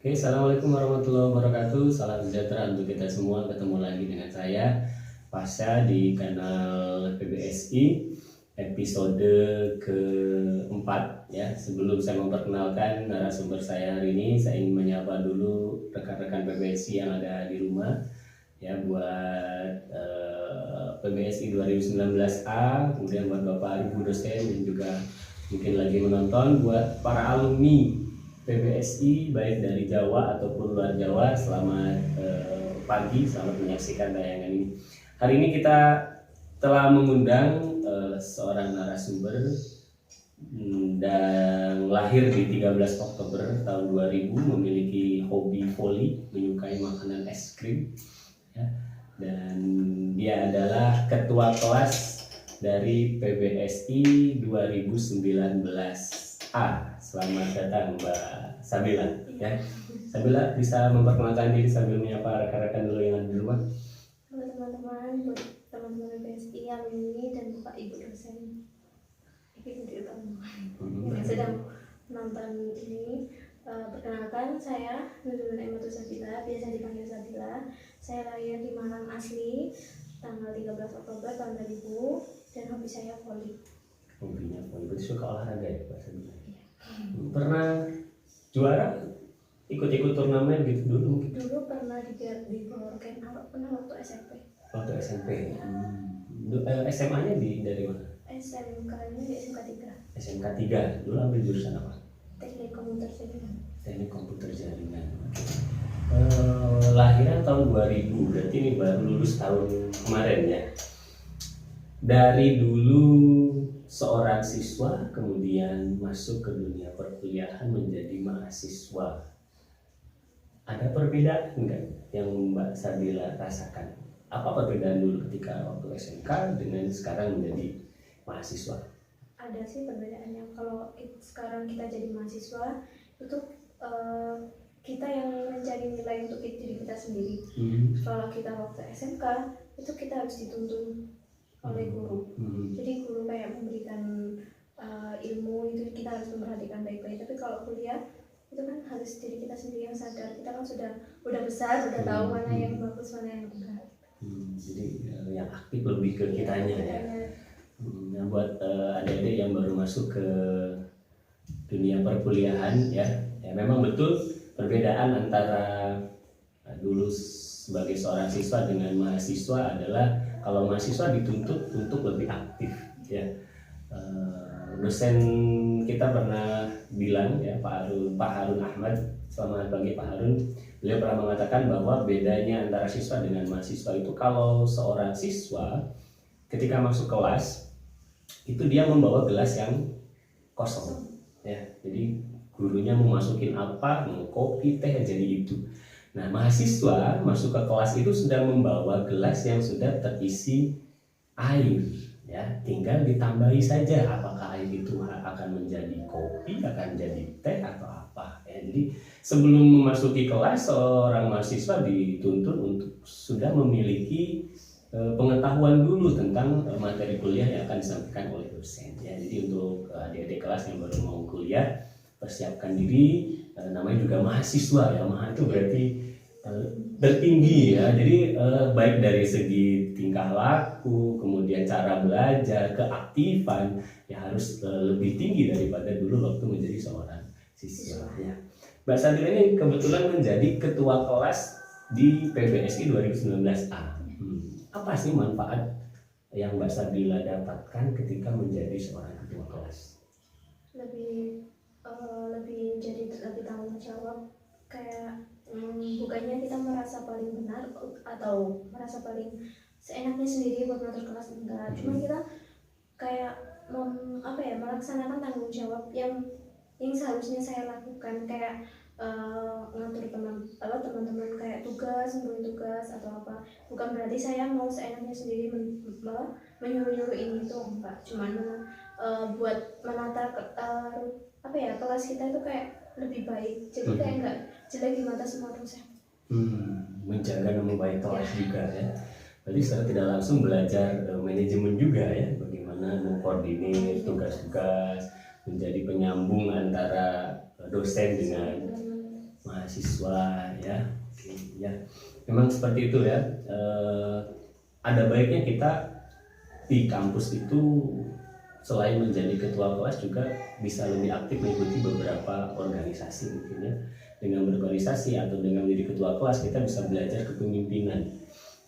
Oke, assalamualaikum warahmatullahi wabarakatuh. Salam sejahtera untuk kita semua. Ketemu lagi dengan saya, Pasha, di kanal PBSI episode keempat. Ya, sebelum saya memperkenalkan narasumber saya hari ini, saya ingin menyapa dulu rekan-rekan PBSI yang ada di rumah. Ya, buat PBSI 2019A, kemudian buat Bapak Ibu dosen dan juga mungkin lagi menonton, buat para alumni PBSI baik dari Jawa ataupun luar Jawa, selamat pagi, selamat menyaksikan tayangan ini. Hari ini kita telah mengundang seorang narasumber dan lahir di 13 Oktober tahun 2000, memiliki hobi voli, menyukai makanan es krim ya. Dan dia adalah ketua kelas dari PBSI 2019A. Selamat datang Mbak Sabila ya. Sabila, bisa memperkenalkan diri sambil menyapa rekan-rekan dulu yang ada di rumah. Halo teman-teman, buat teman-teman PBSI yang ini dan Bapak Ibu dosen yang sedang menonton ini, perkenalkan saya Nurul Aimatul Sabila, biasa dipanggil Sabila. Saya lahir di Malang asli tanggal 13 Oktober tahun 2000 dan hobi saya voli. Hobinya voli, berarti suka olahraga ya Mbak Sabila? Pernah juara ikut-ikut turnamen gitu dulu mungkin? Dulu pernah di Borken, pernah waktu SMP. Waktu SMP. SMA-nya dari mana? SMK-nya di SMK 3. SMK 3. Dulu ambil jurusan apa? Teknik komputer jaringan. Teknik komputer jaringan. Lahiran tahun 2000, berarti ini baru lulus tahun kemarin ya. Dari dulu seorang siswa kemudian masuk ke dunia perkuliahan menjadi mahasiswa. Ada perbedaan enggak yang Mbak Sabila rasakan? Apa perbedaan dulu ketika waktu SMK dengan sekarang menjadi mahasiswa? Ada sih perbedaannya. Kalau sekarang kita jadi mahasiswa itu kita yang mencari nilai untuk diri kita sendiri. Kalau kita waktu SMK itu kita harus dituntun oleh guru. Jadi guru kayak memberikan ilmu itu kita harus memperhatikan baik-baik. Tapi kalau kuliah itu kan harus diri kita sendiri yang sadar. Kita kan udah besar, udah tahu mana yang bagus, mana yang enggak. Jadi yang aktif lebih ke kitanya ya. Nah, buat adik-adik yang baru masuk ke dunia perkuliahan ya memang betul perbedaan antara dulu sebagai seorang siswa dengan mahasiswa adalah kalau mahasiswa dituntut untuk lebih aktif ya. Dosen kita pernah bilang ya, Pak Harun Ahmad, selamat pagi Pak Harun. Beliau pernah mengatakan bahwa bedanya antara siswa dengan mahasiswa itu kalau seorang siswa ketika masuk kelas itu dia membawa gelas yang kosong ya. Jadi gurunya mau masukin apa, mau kopi, teh, jadi itu. Nah, mahasiswa masuk ke kelas itu sudah membawa gelas yang sudah terisi air ya, tinggal ditambahi saja apakah air itu akan menjadi kopi, akan jadi teh atau apa ya. Jadi sebelum memasuki kelas seorang mahasiswa dituntut untuk sudah memiliki pengetahuan dulu tentang materi kuliah yang akan disampaikan oleh dosen ya. Jadi untuk adik-adik kelas yang baru mau kuliah, persiapkan diri, namanya juga mahasiswa ya. Maha itu berarti tertinggi ya. Jadi baik dari segi tingkah laku, kemudian cara belajar, keaktifan ya harus lebih tinggi daripada dulu waktu menjadi seorang siswa ya. Mbak Sabila ini kebetulan menjadi ketua kelas di PBSI 2019A. Apa sih manfaat yang Mbak Sabila dapatkan ketika menjadi seorang ketua kelas? Lebih jadi lebih tanggung jawab, kayak bukannya kita merasa paling benar atau merasa paling seenaknya sendiri buat ngatur kelas, enggak. Cuma kita kayak melaksanakan tanggung jawab yang seharusnya saya lakukan, kayak ngatur teman-teman kayak nurunin tugas atau apa. Bukan berarti saya mau seenaknya sendiri menyuruh ini itu, enggak. Cuman buat menata kelas kita itu kayak lebih baik, jadi kayak enggak jelek di mata semua dosen. Menjaga nama baik kelas juga ya. Berarti secara tidak langsung belajar manajemen juga ya, bagaimana mengkoordinir tugas-tugas, menjadi penyambung antara dosen dengan mahasiswa ya. Oke, ya memang seperti itu ya. Ada baiknya kita di kampus itu selain menjadi ketua kelas juga bisa lebih aktif mengikuti beberapa organisasi mungkin ya. Dengan berorganisasi atau dengan menjadi ketua kelas kita bisa belajar kepemimpinan.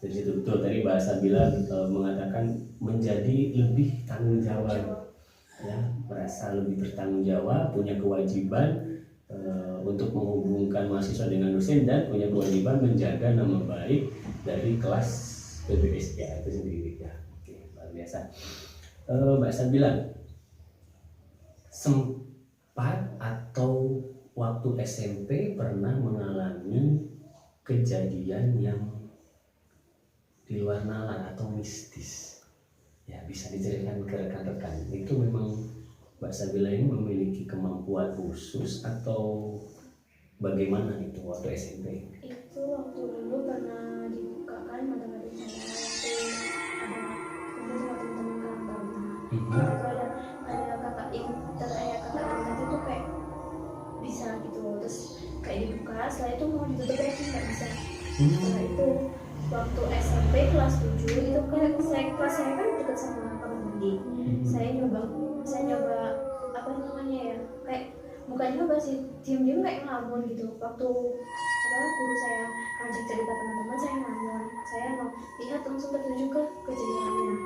Jadi itu betul tadi Mbak Sabila mengatakan menjadi lebih tanggung jawab ya, merasa lebih bertanggung jawab, punya kewajiban untuk menghubungkan mahasiswa dengan dosen dan punya kewajiban menjaga nama baik dari kelas PPSK itu sendiri ya. Oke, luar biasa. Mbak Sabila, sempat atau waktu SMP pernah mengalami kejadian yang di luar nalar atau mistis? Ya, bisa diceritakan ke rekan-rekan. Itu memang Mbak Sabila ini memiliki kemampuan khusus atau bagaimana itu waktu SMP? Itu waktu dulu pernah dibukakan matematika saya waktu ada kumpul sama teman-teman karang taruna. Ada kakak tingkat itu kayak bisa gitu, terus kayak dibuka, setelah itu mau ditutup lagi nggak bisa. Setelah itu waktu SMP kelas 7 itu kan kelas saya kan dekat sama kamar mandi. Saya nyoba apa namanya ya, kayak bukan nyoba sih, diam-diam kayak ngelamun gitu. Waktu guru saya ngajak cerita teman-teman, saya ngelamun, saya mau lihat langsung tertuju ke jendelanya.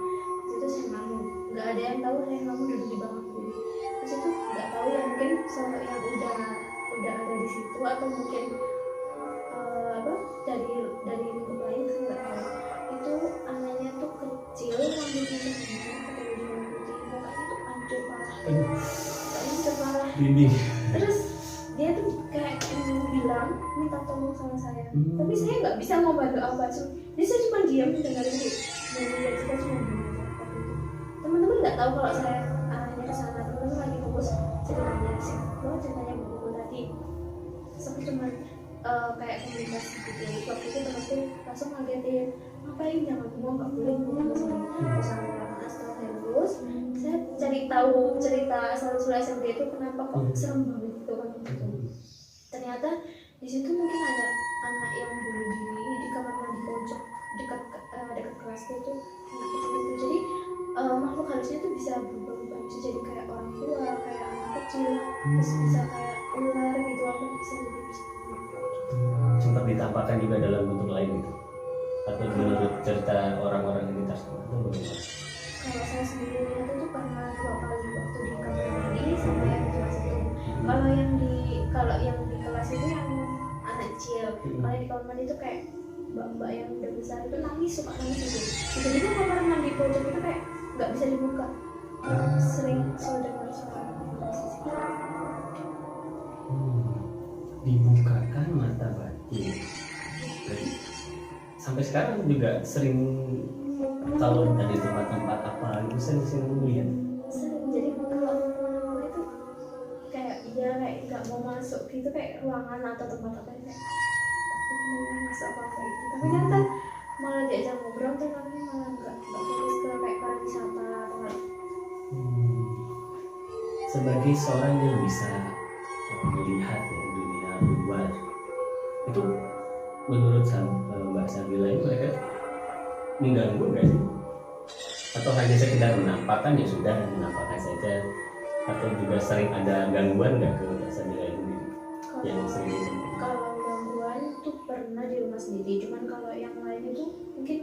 Itu saya ngelamun, nggak ada yang tahu saya ngelamun duduk di bangku. Terus itu nggak tahu ya, mungkin sama yang udah ada di situ atau mungkin dari lingkup lain, saya nggak tahu. Itu anaknya tuh kecil, rambutnya segini, pakai baju putih, mukanya tuh hancur parah. Terus dia tuh kayak bilang minta tolong sama saya, tapi saya nggak bisa mau bantu apa, jadi saya cuma diam dengerin dia cerita, cuma diam aja. Teman-teman nggak tahu kalau saya arahnya ke sana, teman-teman lagi fokus ceritanya buku tadi. Saya cuma kayak komunikasi gitu. Waktu itu temanku langsung ngagetin, ngapain, jangan ngomong, nggak boleh ngomong ke sini. Terus setelah terus saya cari tahu cerita asal-usul SMP itu kenapa kok serem banget gitu kan gitu. Ternyata di situ mungkin ada anak yang bunuh diri di kamar mandi pojok dekat kelas itu, anak kecil itu. Jadi makhluk halusnya itu bisa berubah-ubah, bisa jadi kayak orang tua, kayak anak kecil, terus bisa kayak ular gitu, apa bisa jadi sempat ditampakkan juga dalam bentuk lain gitu, atau menurut cerita orang-orang yang kita sama itu bagaimana? Kalau saya sendiri lihat itu pernah 2 kali, waktu di kamar mandi sama yang di kelas itu. Kalau yang di kelas itu yang anak kecil, kalau yang di kamar mandi itu kayak mbak-mbak yang udah besar itu suka nangis gitu. Tiba-tiba kamar mandi pojok itu kayak nggak bisa dibuka. Sering dengar suara nangis. Dibukakan mata batin. Jadi, sampai sekarang juga sering kalau dari tempat-tempat apa itu sering lihat. Sering, jadi kalau kemana-mana itu kayak nggak mau masuk gitu, kayak ruangan atau tempat apa kayak takut mau masuk apa itu. Tapi ternyata malah diajak ngobrol tuh kami malah nggak fokus ke kayak pariwisata atau nggak. Sebagai seorang yang bisa melihat ya, dunia luar itu, menurut Mbak Sabila ini mereka mengganggu nggak sih? Atau hanya sekedar menampakkan ya sudah, menampakkan saja, atau juga sering ada gangguan nggak ke Mbak Sabila ini yang sering ditemukan? Kalau gangguan tuh pernah di rumah sendiri, cuman kalau yang lain itu mungkin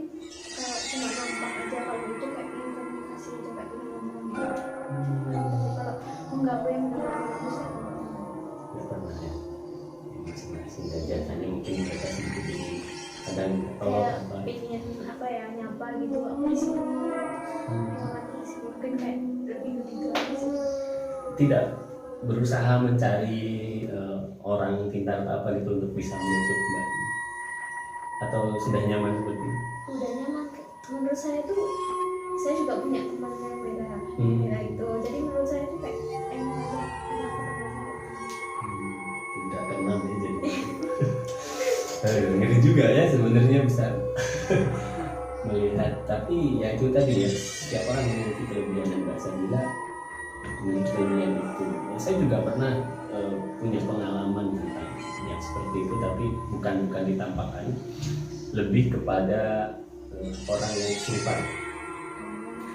kalau cuma nampak aja, kalau itu kayak ingin komunikasi aja, kayak ingin ngomong gitu. Tapi kalau mengganggu yang benar-benar itu saya Nggak pernah ya, masing-masing aja, hanya mungkin mereka sedikit ini kadang kayak pengen apa ya, nyapa gitu, aku di sini mungkin kayak lebih begitu aja sih. tidak berusaha mencari orang pintar apa gitu untuk bisa menutup Mbak, atau sudah nyaman seperti itu? Udah nyaman. Menurut saya tuh, saya juga punya teman yang beda itu, jadi menurut saya tuh kayak enak aja, enak tidak tenang ya jadi ngeri juga ya sebenarnya bisa melihat, tapi ya itu tadi ya, setiap orang memiliki kelebihan dan Mbak Sabila memiliki kelebihan itu. Ya, saya juga pernah punya pengalaman tentang yang seperti tapi bukan ditampakkan, lebih kepada orang yang kesurupan.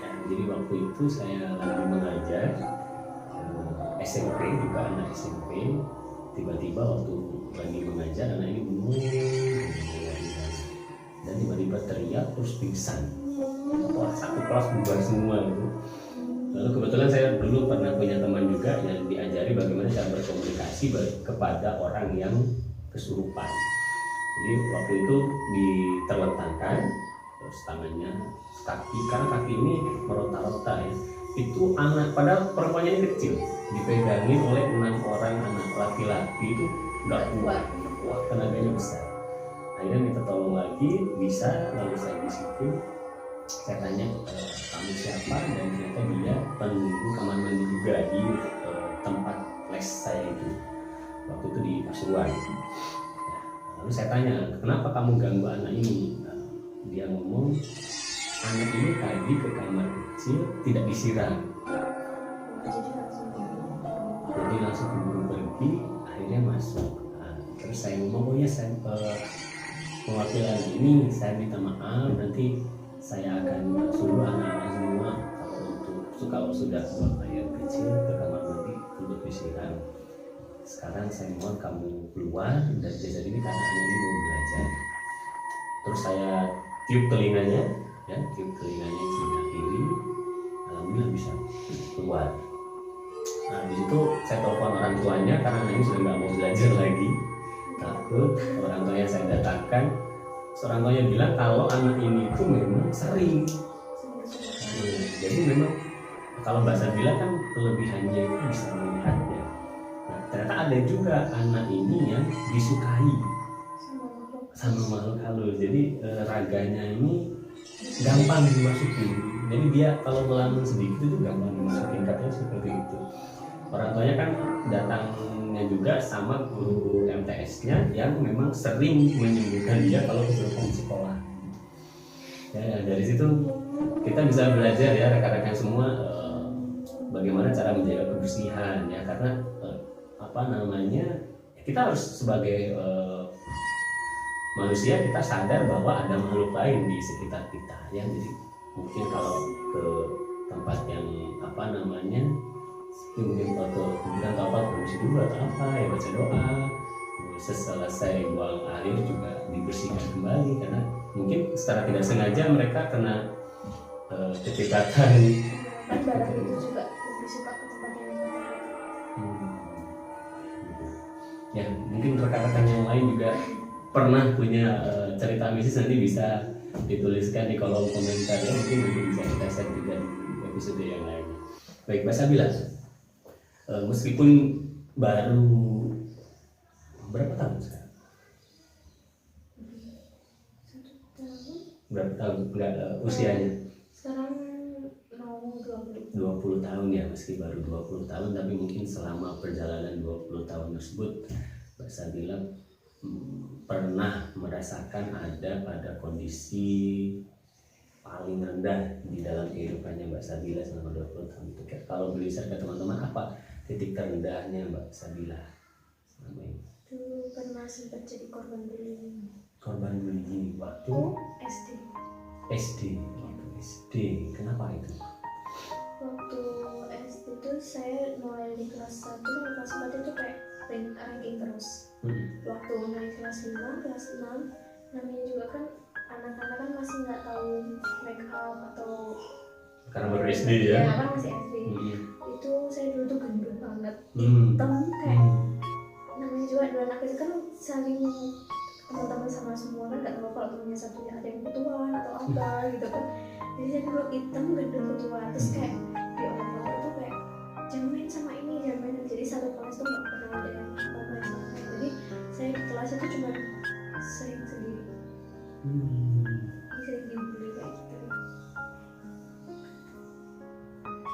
Ya, jadi waktu itu saya lagi mengajar SMP, juga anak SMP. Tiba-tiba waktu lagi mengajar anak ini bengong dan tiba-tiba teriak terus pingsan. Wah, satu kelas bubar semua gitu. Lalu kebetulan saya dulu pernah punya teman juga yang diajari bagaimana cara berkomunikasi kepada orang yang kesurupan. Jadi waktu itu diterlentangkan terus tangannya, kaki, karena kaki ini merota-rota ya. Itu anak, padahal perempuannya ini kecil, dipegangin oleh 6 orang anak laki-laki, itu nggak kuat, tenaganya besar. Akhirnya minta tolong lagi, bisa. Lalu saya bisikin, saya tanya kamu siapa, dan ternyata dia penunggu kamar mandi juga di tempat les saya itu waktu itu di Pasuruan. Lalu saya tanya, kenapa kamu ganggu anak ini? Dia ngomong, anak ini tadi ke kamar kecil tidak disiram, jadi langsung keburu pergi, akhirnya masuk. Terus saya ngomong, oh ya, saya mewakili ini, saya minta maaf, nanti saya akan suruh anak-anak semua kalau sudah buang air kecil ke kamar mandi untuk disiram. Sekarang saya mohon kamu keluar dari desa ini karena anak ini mau belajar. Terus saya tiup telinganya sebelah kiri, alhamdulillah bisa keluar. Nah, di situ saya telepon orang tuanya karena anak ini sudah nggak mau belajar lagi, takut. Orang tuanya saya datangkan, seorang tuanya bilang kalau anak ini itu memang sering. Jadi memang kalau bahasa bilang kan kelebihannya itu bisa melihatnya. Nah, ternyata ada juga anak ini yang disukai sama makhluk halus. Jadi raganya ini gampang dimasukin. Jadi dia kalau melamun sedikit itu gampang dimasukin, katanya seperti itu. Orang tuanya kan datangnya juga sama guru MTS-nya yang memang sering menyembuhkan dia kalau kesurupan di sekolah. Ya, dari situ kita bisa belajar ya rekan-rekan semua bagaimana cara menjaga kebersihan ya, karena kita harus sebagai manusia kita sadar bahwa ada makhluk lain di sekitar kita ya. Jadi mungkin kalau ke tempat yang mungkin ke kuburan atau apa, permisi dulu atau apa ya, baca doa, selesai buang air juga dibersihkan kembali, karena mungkin secara tidak sengaja mereka kena kecepatan. Kan barang itu juga lebih suka ke tempat yang ya, mungkin rekan-rekan yang lain juga pernah punya cerita mistis, nanti bisa dituliskan di kolom komentar ya, mungkin bisa kita share juga di episode yang lain. Baik, Mbak Sabila, meskipun baru berapa tahun sekarang? Berapa tahun usianya? Sekarang mau 20 tahun ya, meski baru 20 tahun, tapi mungkin selama perjalanan 20 tahun tersebut Mbak Sabila pernah merasakan ada pada kondisi paling rendah di dalam kehidupannya Mbak Sabila selama 20 tahun itu. Kalau boleh share ke teman-teman, apa titik terendahnya Mbak Sabila selama ini? Dulu pernah sempat jadi korban bullying. Korban bullying waktu SD. Waktu SD, kenapa itu? Waktu SD itu saya mulai di kelas 1 dan kelas 4 itu kayak ranking terus. Waktu naik kelas 5, kelas 6, namanya juga kan anak-anak kan masih nggak tahu make up atau karena baru SD ya? Ya kan masih SD. Itu saya dulu tuh gendut banget, hitam kayak namanya juga dua anak itu kan saling teman-teman sama semua kan, nggak tahu kalau temennya satunya ada yang ketuaan atau apa gitu kan. Jadi saya dulu hitam gendut ketuaan, terus kayak di orang tua itu kayak jangan main sama ini, jangan main. Jadi satu kelas tuh nggak pernah ada yang mau main sama saya. Jadi saya di kelas itu cuma sering sendiri. Sering dibully kayak gitu.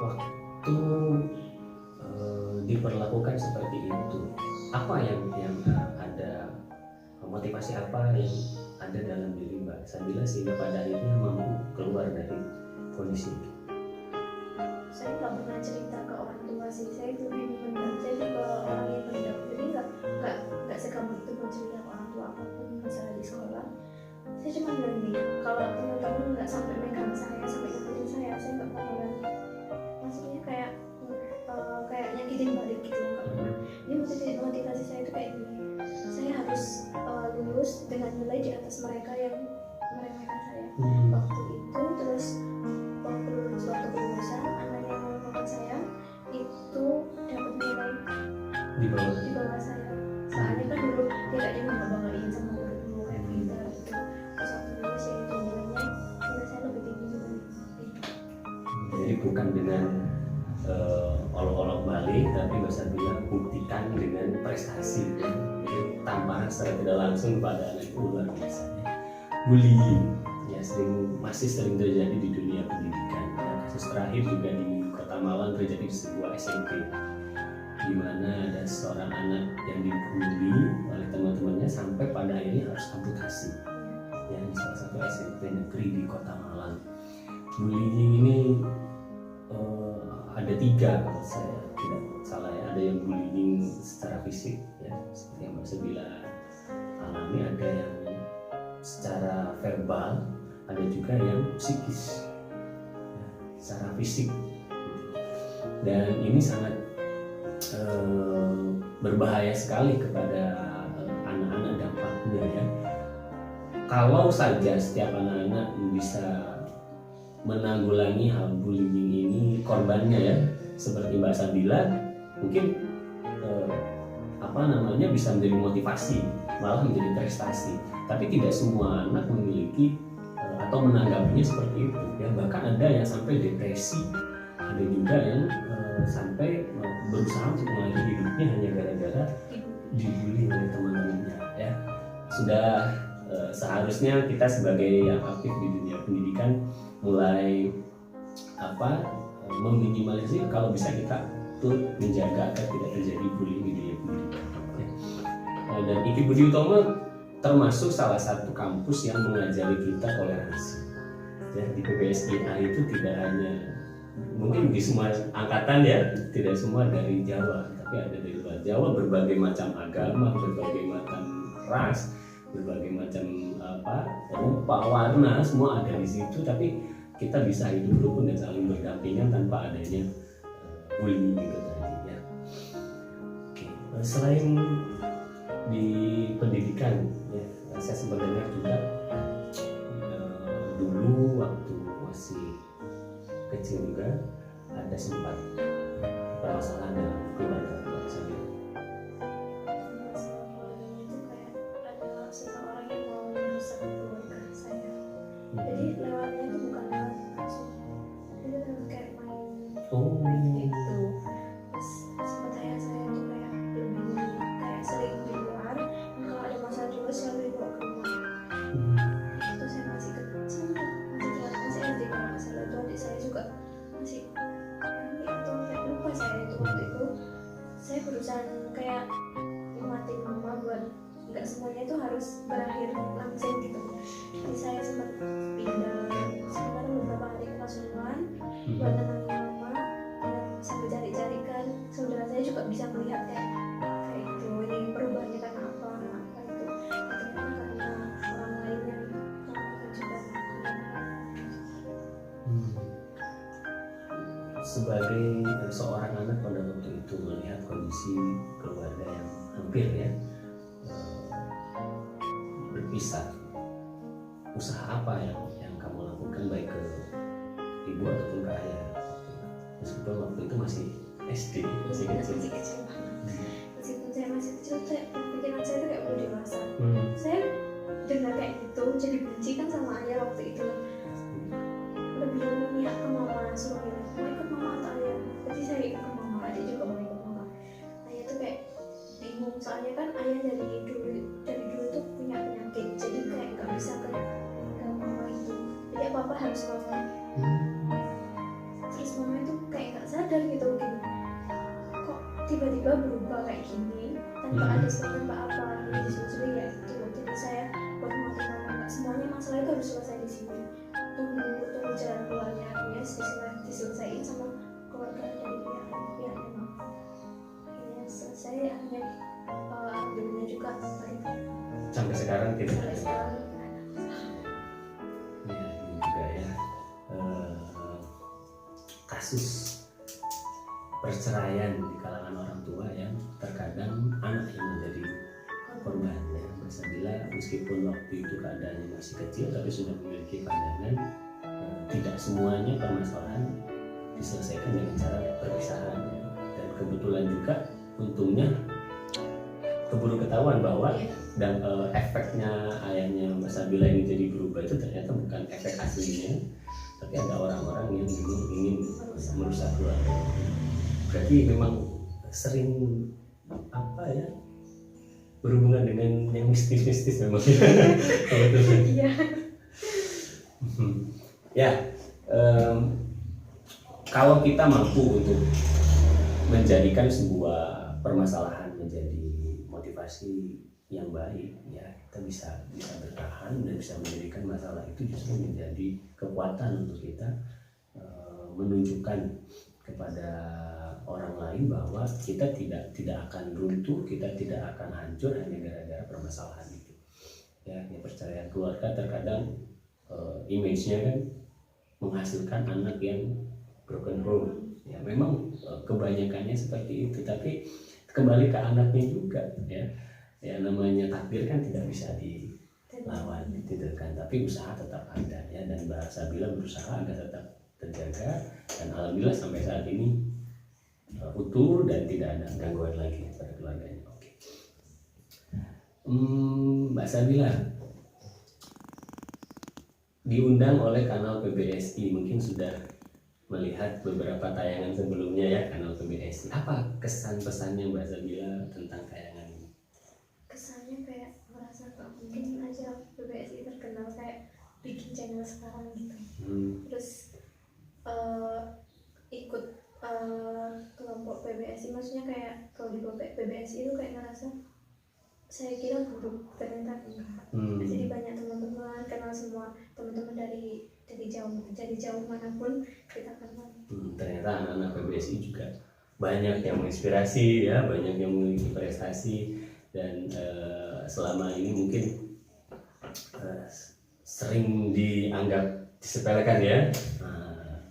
Waktu diperlakukan seperti itu, apa yang ada, motivasi apa yang ada dalam diri Mbak Sabila sehingga pada akhirnya mampu keluar dari kondisi itu? Saya nggak pernah cerita ke orang tua sih, saya itu memang pendam, saya juga orang yang pendam, jadi nggak segampang itu mau cerita ke orang tua apapun masalah di sekolah, saya cuma bilang gini, kalau teman-teman nggak sampai megang saya, sampai nyakitin saya nggak bakalan, maksudnya kayak nyakitin balik gitu, nggak pernah. Ini motivasi saya itu kayak gini, saya harus lulus dengan nilai di atas mereka yang meremehkan saya waktu itu. Terus waktu kelulusan, anak yang meremehkan saya itu dapat nilai di bawah saya. Soalnya kan dulu dia gak dia bangga-banggain sama guru kayak pintar gitu. Terus waktu lulus ya itu nilai saya lebih tinggi juga itu. Jadi bukan dengan olok-olok balik, tapi bisa bilang buktikan dengan prestasi. Jadi tamparan secara tidak langsung pada anak itu luar biasa. Bullying ya masih sering terjadi di dunia pendidikan. Ya, kasus terakhir juga di Kota Malang terjadi di sebuah SMP, di mana ada seorang anak yang dibully oleh teman-temannya sampai pada akhirnya harus amputasi. Ya, di salah satu SMP negeri di Kota Malang. Bullying ini ada 3 kalau saya tidak salah ya. Ada yang bullying secara fisik ya, seperti yang Mbak Sebila alami, ada yang secara verbal, ada juga yang psikis ya, secara fisik. Dan ini sangat berbahaya sekali kepada anak-anak dampaknya ya. Kalau saja setiap anak-anak bisa menanggulangi hal bullying ini korbannya ya, seperti Mbak Sabila, mungkin bisa menjadi motivasi, malah menjadi prestasi. Tapi tidak semua anak memiliki atau menanggapinya seperti itu ya. Bahkan ada yang sampai depresi, ada juga yang sampai berusaha untuk mengakhiri hidupnya hanya gara-gara dibully oleh teman-temannya ya. Sudah seharusnya kita sebagai yang aktif di dunia pendidikan mulai meminimalisir, kalau bisa kita turut menjaga agar tidak terjadi bullying di dunia pendidikan ya. Dan IKI Budi Utomo termasuk salah satu kampus yang mengajari kita toleransi ya. Di PPSIA itu tidak hanya mungkin di semua angkatan ya, tidak semua dari Jawa, tapi ada dari luar Jawa, berbagai macam agama, berbagai macam ras, berbagai macam rupa, warna, semua ada di situ. Tapi kita bisa hidup rukun dan saling berdampingan tanpa adanya bullying gitu tadi ya. Oke. Selain di pendidikan ya, saya sempat dengar juga dulu waktu masih kecil juga ada sempat permasalahan dalam keluarga saya. Itu kayak ada seseorang yang mau merusak keluarga saya. Jadi lewatnya itu bukan lewat langsung, itu lewat kayak main gitu. Terus sempat saya itu kayak lebih kayak sering di luar, dan kalau ada masalah juga selalu dibawa ke rumah. Itu saya masih kecil, masih SD kalau nggak salah. Itu adik saya juga masih atau kayak lupa saya itu waktu itu. Saya berusaha kayak nguatin mama buat nggak semuanya itu harus berakhir langsung gitu. Jadi saya sempat pindah sekitar beberapa hari ke Pasuruan buat nenangin mama, sambil cari-cari kan saudara saya juga bisa melihat kayak gitu, ini perubahannya karena apa itu. Ternyata karena orang lain yang melakukan juga. Sebagai seorang anak pada waktu itu melihat kondisi keluarga yang hampir ya berpisah, usaha apa yang kamu lakukan baik ke ibu ataupun ke ayah? Meskipun waktu itu masih SD, masih kecil. Meskipun saya masih kecil, pikiran saya itu kayak udah dewasa. Saya dengar kayak gitu jadi benci kan sama ayah waktu itu. Lebih memihak ke mama, suruh bilang mau ikut mama atau ayah. Jadi saya ikut ke mama, adik juga mau ikut mama. Ayah tuh kayak bingung, soalnya kan ayah dari dulu tuh punya penyakit, jadi kayak nggak bisa ke mama itu. Jadi apa harus mama. Terus mama itu kayak nggak sadar gitu, gini kok tiba-tiba berubah kayak gini tanpa ada sebab tanpa apa. Jadi disusul ya itu. Jadi saya buat mama nggak semuanya masalah itu harus selesai di sini. Tunggu jalan keluarnya, akhirnya diselesaikan sama keluarga dari pihaknya mama. Akhirnya selesai, akhirnya alhamdulillah juga baik. sampai sekarang tidak sampai ada. sekarang Ya, ini juga ya kasus perceraian di kalangan orang tua yang terkadang anak yang menjadi korban ya. Bila meskipun waktu itu keadaannya masih kecil tapi sudah memiliki pandangan tidak semuanya permasalahan diselesaikan dengan cara perpisahan ya. Dan kebetulan juga untungnya keburu ketahuan bahwa dan efeknya ayahnya Mbak Sabila ini jadi berubah itu ternyata bukan efek aslinya, tapi ada orang-orang yang ingin merusak keluarga. Berarti memang sering apa ya, berhubungan dengan yang mistis-mistis memang. iya. Ya, kalau kita mampu untuk menjadikan sebuah permasalahan menjadi motivasi yang baik, ya kita bisa bertahan dan bisa menjadikan masalah itu justru menjadi kekuatan untuk kita menunjukkan kepada orang lain bahwa kita tidak akan runtuh, kita tidak akan hancur hanya gara-gara permasalahan itu. Ya, perceraian keluarga terkadang image-nya kan menghasilkan anak yang broken home. Ya, memang kebanyakannya seperti itu, tapi kembali ke anaknya juga ya. Ya namanya takdir kan tidak bisa dilawan gitu kan, tapi usaha tetap ada ya, dan Mbak Sabila berusaha agar tetap terjaga dan alhamdulillah sampai saat ini utuh dan tidak ada gangguan lagi pada keluarganya. Oke. Mbak Sabila diundang oleh kanal PBSI, mungkin sudah melihat beberapa tayangan sebelumnya ya kanal PBSI. Apa kesan pesannya Mbak Sabila tentang tayangan ini? Kesannya kayak merasa kok mungkin aja PBSI terkenal kayak bikin channel sekarang gitu. Terus ikut kelompok PBSI, maksudnya kayak kalau di PBSI itu kayak ngerasa saya kira buruk, ternyata enggak. Jadi banyak teman-teman, kenal semua teman-teman dari jauh manapun kita kenal. Ternyata anak-anak PBSI juga banyak yang menginspirasi ya, banyak yang memiliki prestasi dan selama ini mungkin sering dianggap disepelekan ya.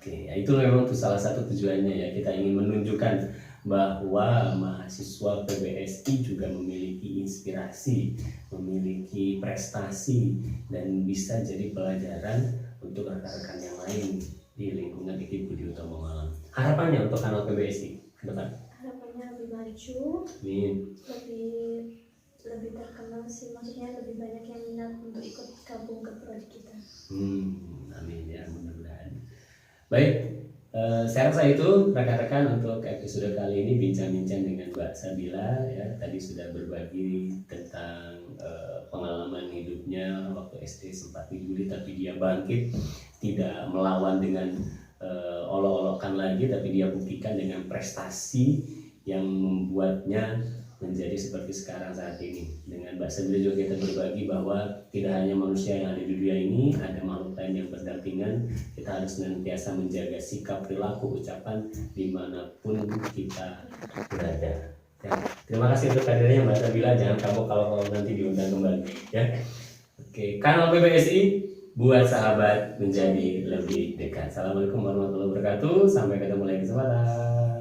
Oke, ya itu memang tuh salah satu tujuannya ya, kita ingin menunjukkan bahwa mahasiswa PBSI juga memiliki inspirasi, memiliki prestasi dan bisa jadi pelajaran untuk rekan-rekan yang lain di lingkungan IKIP Budi Utomo Malang. Harapannya untuk kanal PBSI ke depan? Harapannya lebih maju, Amin. lebih terkenal sih, maksudnya lebih banyak yang minat untuk ikut gabung ke proyek kita. Amin ya, mudah-mudahan. Baik, saya rasa itu rekan-rekan untuk episode kali ini bincang-bincang dengan Mbak Sabila ya. Tadi sudah berbagi tentang pengalaman hidupnya waktu SD sempat dibully tapi dia bangkit, tidak melawan dengan olok-olokan lagi, tapi dia buktikan dengan prestasi yang membuatnya menjadi seperti sekarang saat ini. Dengan Mbak Sabila juga kita berbagi bahwa tidak hanya manusia yang ada di dunia ini, ada makhluk lain yang berdampingan. Kita harus senantiasa menjaga sikap, perilaku, ucapan dimanapun kita berada. Ya, terima kasih untuk hadirnya Mbak Sabila. Jangan kapok kalau nanti diundang kembali. Ya, oke. Kanal PBSI buat sahabat menjadi lebih dekat. Assalamualaikum warahmatullahi wabarakatuh. Sampai ketemu lagi kesempatan.